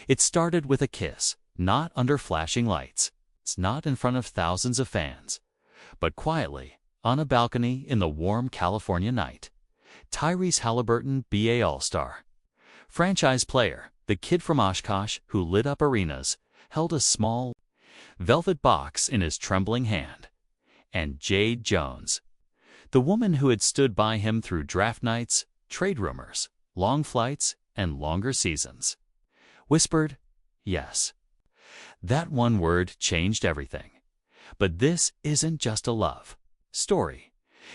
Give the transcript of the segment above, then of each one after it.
It started with a kiss, not under flashing lights. It's not in front of thousands of fans, but quietly, on a balcony in the warm California night. Tyrese Haliburton, BA All-Star. Franchise player, the kid from Oshkosh who lit up arenas, held a small, velvet box in his trembling hand. And Jade Jones, the woman who had stood by him through draft nights, trade rumors, long flights, and longer seasons, whispered, yes. That one word changed everything. But this isn't just a love story.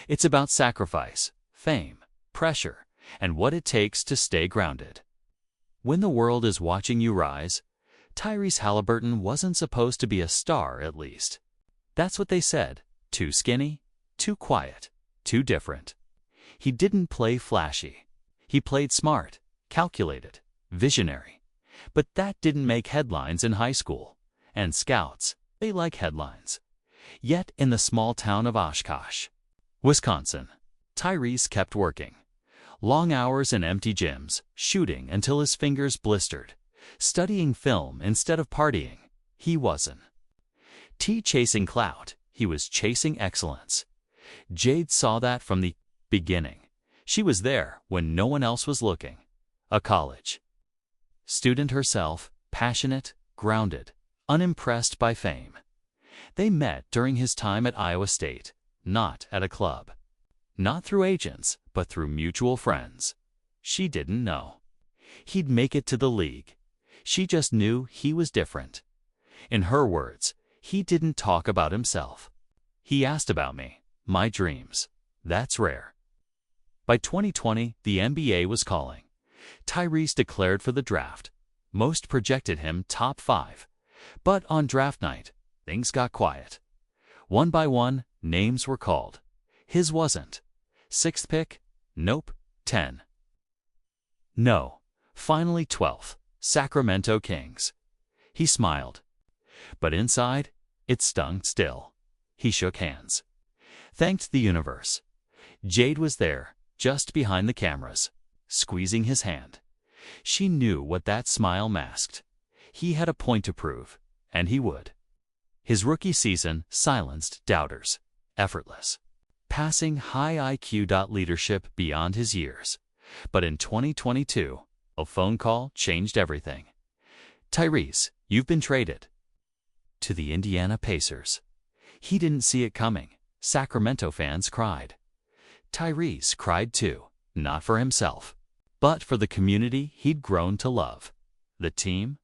It's about sacrifice, fame, pressure, and what it takes to stay grounded. When the world is watching you rise, Tyrese Haliburton wasn't supposed to be a star, at least. That's what they said. Too skinny, too quiet, too different. He didn't play flashy. He played smart, calculated, visionary. But that didn't make headlines in high school. And scouts, they like headlines. Yet in the small town of Oshkosh, Wisconsin, Tyrese kept working. Long hours in empty gyms, shooting until his fingers blistered, studying film instead of partying. He wasn't chasing clout. He was chasing excellence. Jade saw that from the beginning. She was there when no one else was looking. A college student herself, passionate, grounded, unimpressed by fame. They met during his time at Iowa State, not at a club. Not through agents, but through mutual friends. She didn't know he'd make it to the league. She just knew he was different. In her words, he didn't talk about himself. He asked about me, my dreams. That's rare. By 2020, the NBA was calling. Tyrese declared for the draft. Most projected him top 5. But on draft night, things got quiet. One by one, names were called. His wasn't. 6th pick? Nope. 10. No. Finally 12th. Sacramento Kings. He smiled. But inside, it stung still. He shook hands. Thanked the universe. Jade was there, just behind the cameras, squeezing his hand. She knew what that smile masked. He had a point to prove, and he would. His rookie season silenced doubters. Effortless. Passing high IQ. Leadership beyond his years. But in 2022, a phone call changed everything. Tyrese, you've been traded to the Indiana Pacers. He didn't see it coming. Sacramento fans cried. Tyrese cried too, not for himself, but for the community he'd grown to love. The team,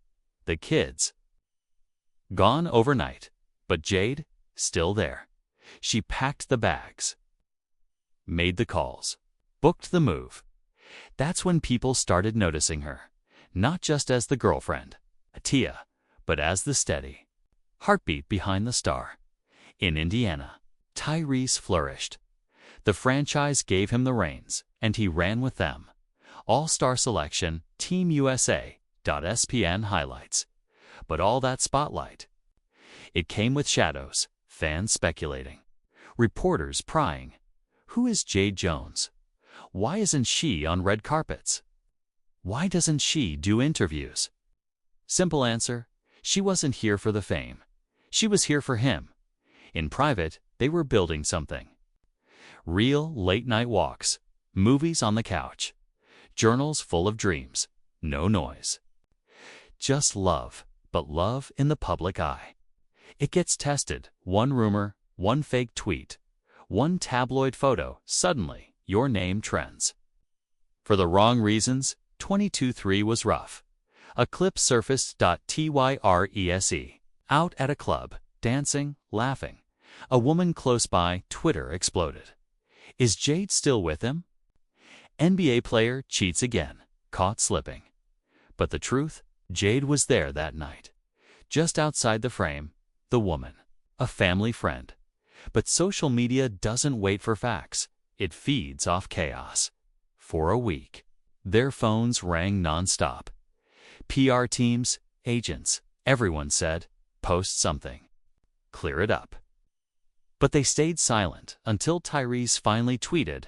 the kids. Gone overnight, but Jade, still there. She packed the bags, made the calls, booked the move. That's when people started noticing her, not just as the girlfriend, Tia, but as the steady heartbeat behind the star. In Indiana, Tyrese flourished. The franchise gave him the reins, and he ran with them. All-star selection, Team USA, ESPN highlights. But all that spotlight, it came with shadows, fans speculating, reporters prying. Who is Jade Jones? Why isn't she on red carpets? Why doesn't she do interviews? Simple answer, she wasn't here for the fame. She was here for him. In private, they were building something. Real late-night walks, movies on the couch, journals full of dreams, no noise. Just love, but love in the public eye. It gets tested. One rumor, one fake tweet, one tabloid photo, suddenly your name trends. For the wrong reasons, 22-3 was rough. A clip surfaced. Tyrese. Out at a club, dancing, laughing. A woman close by, Twitter exploded. Is Jade still with him? NBA player cheats again, caught slipping. But the truth, Jade was there that night. Just outside the frame, the woman, a family friend. But social media doesn't wait for facts. It feeds off chaos. For a week, their phones rang nonstop. PR teams, agents, everyone said, post something. Clear it up. But they stayed silent until Tyrese finally tweeted,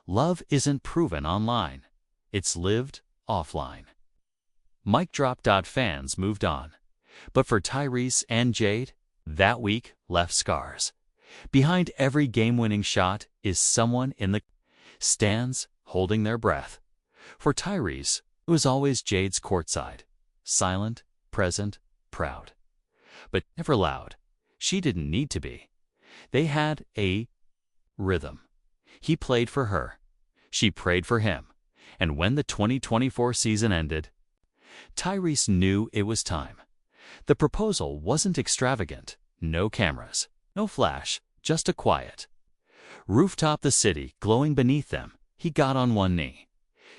"Love isn't proven online. It's lived offline." Mic drop. Fans moved on. But for Tyrese and Jade, that week left scars. Behind every game-winning shot is someone in the stands holding their breath. For Tyrese, it was always Jade's courtside, silent, present, proud. But never loud. She didn't need to be. They had a rhythm. He played for her. She prayed for him. And when the 2024 season ended, Tyrese knew it was time. The proposal wasn't extravagant. No cameras, no flash, just a quiet rooftop, the city glowing beneath them. He got on one knee.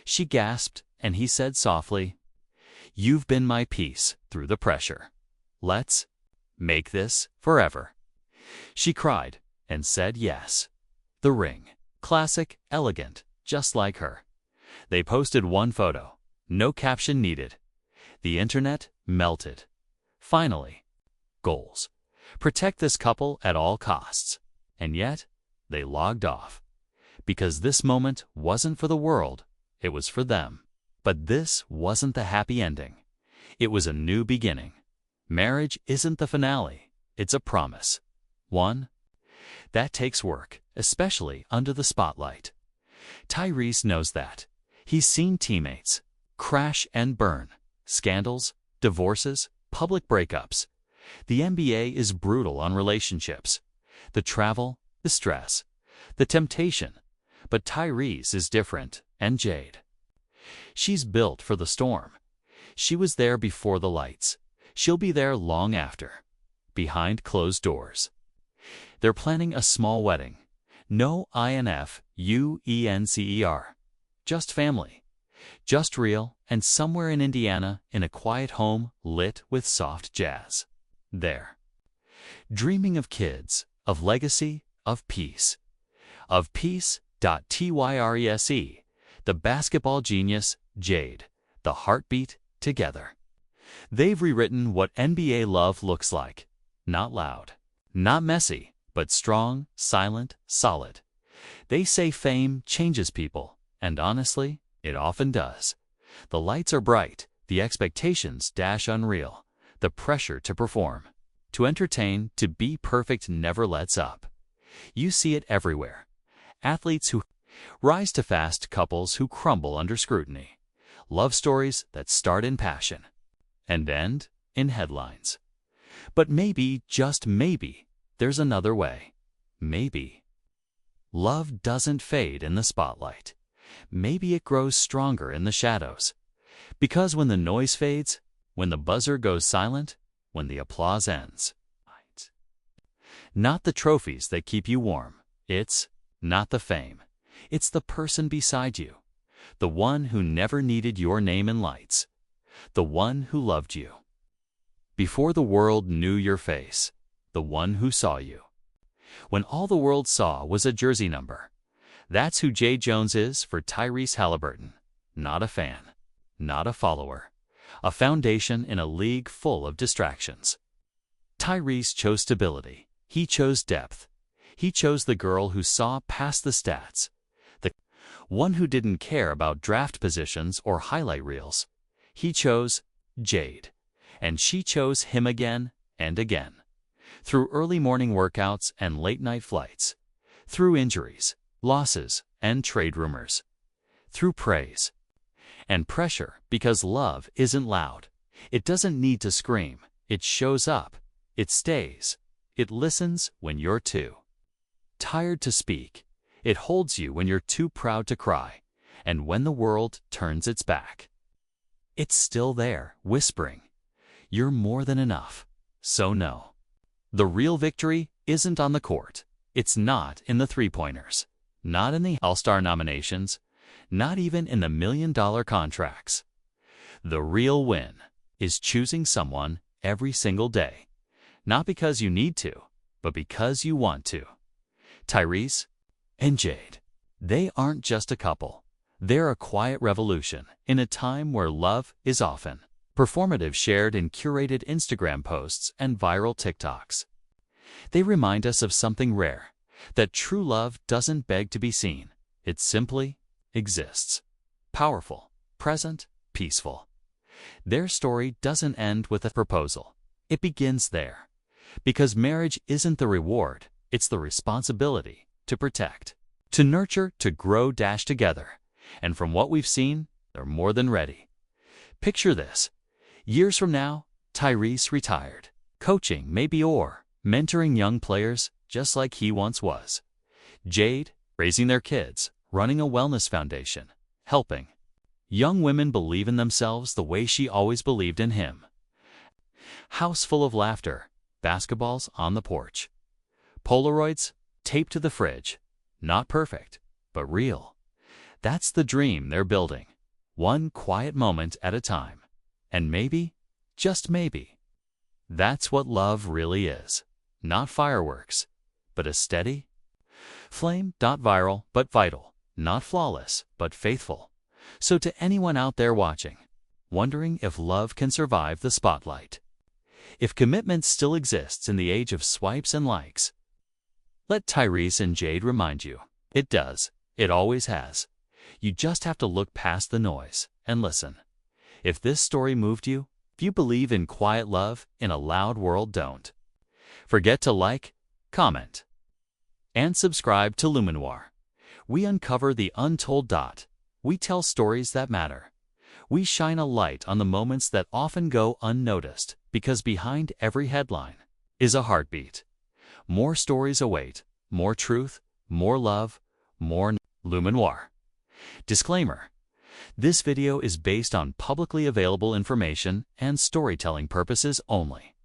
She gasped, and he said softly, "You've been my peace through the pressure. Let's make this forever." She cried and said yes. The ring. Classic, elegant, just like her. They posted one photo. No caption needed. The internet melted. Finally. Goals. Protect this couple at all costs. And yet, they logged off. Because this moment wasn't for the world, it was for them. But this wasn't the happy ending. It was a new beginning. Marriage isn't the finale, it's a promise. One that takes work, especially under the spotlight. Tyrese knows that. He's seen teammates crash and burn, scandals, divorces, public breakups. The NBA is brutal on relationships. The travel, the stress, the temptation. But Tyrese is different, and Jade. She's built for the storm. She was there before the lights. She'll be there long after, behind closed doors. They're planning a small wedding. No influencer. Just family. Just real, and somewhere in Indiana, in a quiet home lit with soft jazz. There. Dreaming of kids, of legacy, of peace. Of peace. Tyrese, the basketball genius, Jade, the heartbeat, together. They've rewritten what NBA love looks like. Not loud, not messy, but strong, silent, solid. They say fame changes people, and honestly, it often does. The lights are bright, the expectations dash unreal, the pressure to perform, to entertain, to be perfect never lets up. You see it everywhere. Athletes who rise to fast, couples who crumble under scrutiny, love stories that start in passion and end in headlines. But maybe, just maybe, there's another way. Maybe love doesn't fade in the spotlight. Maybe it grows stronger in the shadows. Because when the noise fades, when the buzzer goes silent, when the applause ends, not the trophies that keep you warm. It's not the fame. It's the person beside you. The one who never needed your name in lights. The one who loved you before the world knew your face. The one who saw you when all the world saw was a jersey number. That's who Jade Jones is for Tyrese Haliburton. Not a fan. Not a follower. A foundation in a league full of distractions. Tyrese chose stability. He chose depth. He chose the girl who saw past the stats, the one who didn't care about draft positions or highlight reels. He chose Jade, and she chose him again and again. Through early morning workouts and late-night flights, through injuries, losses, and trade rumors, through praise and pressure, because love isn't loud. It doesn't need to scream. It shows up. It stays. It listens when you're too tired to speak. It holds you when you're too proud to cry. And when the world turns its back, it's still there, whispering, "You're more than enough." So no. The real victory isn't on the court. It's not in the three-pointers. Not in the All-Star nominations. Not even in the million-dollar contracts. The real win is choosing someone every single day. Not because you need to, but because you want to. Tyrese and Jade. They aren't just a couple. They're a quiet revolution in a time where love is often performative, shared in curated Instagram posts and viral TikToks. They remind us of something rare, that true love doesn't beg to be seen. It simply exists. Powerful, present, peaceful. Their story doesn't end with a proposal. It begins there. Because marriage isn't the reward, it's the responsibility to protect, to nurture, to grow together. And from what we've seen, they're more than ready. Picture this. Years from now, Tyrese retired, coaching maybe or mentoring young players just like he once was. Jade, raising their kids, running a wellness foundation, helping young women believe in themselves the way she always believed in him. House full of laughter, basketballs on the porch. Polaroids taped to the fridge. Not perfect, but real. That's the dream they're building, one quiet moment at a time. And maybe, just maybe, that's what love really is. Not fireworks, but a steady flame. Not viral, but vital. Not flawless, but faithful. So to anyone out there watching, wondering if love can survive the spotlight, if commitment still exists in the age of swipes and likes, let Tyrese and Jade remind you, it does. It always has. You just have to look past the noise and listen. If this story moved you, if you believe in quiet love in a loud world, don't forget to like, comment, and subscribe to Luminoir. We uncover the untold. We tell stories that matter. We shine a light on the moments that often go unnoticed, because behind every headline is a heartbeat. More stories await, more truth, more love, more Luminoir. Disclaimer: this video is based on publicly available information and storytelling purposes only.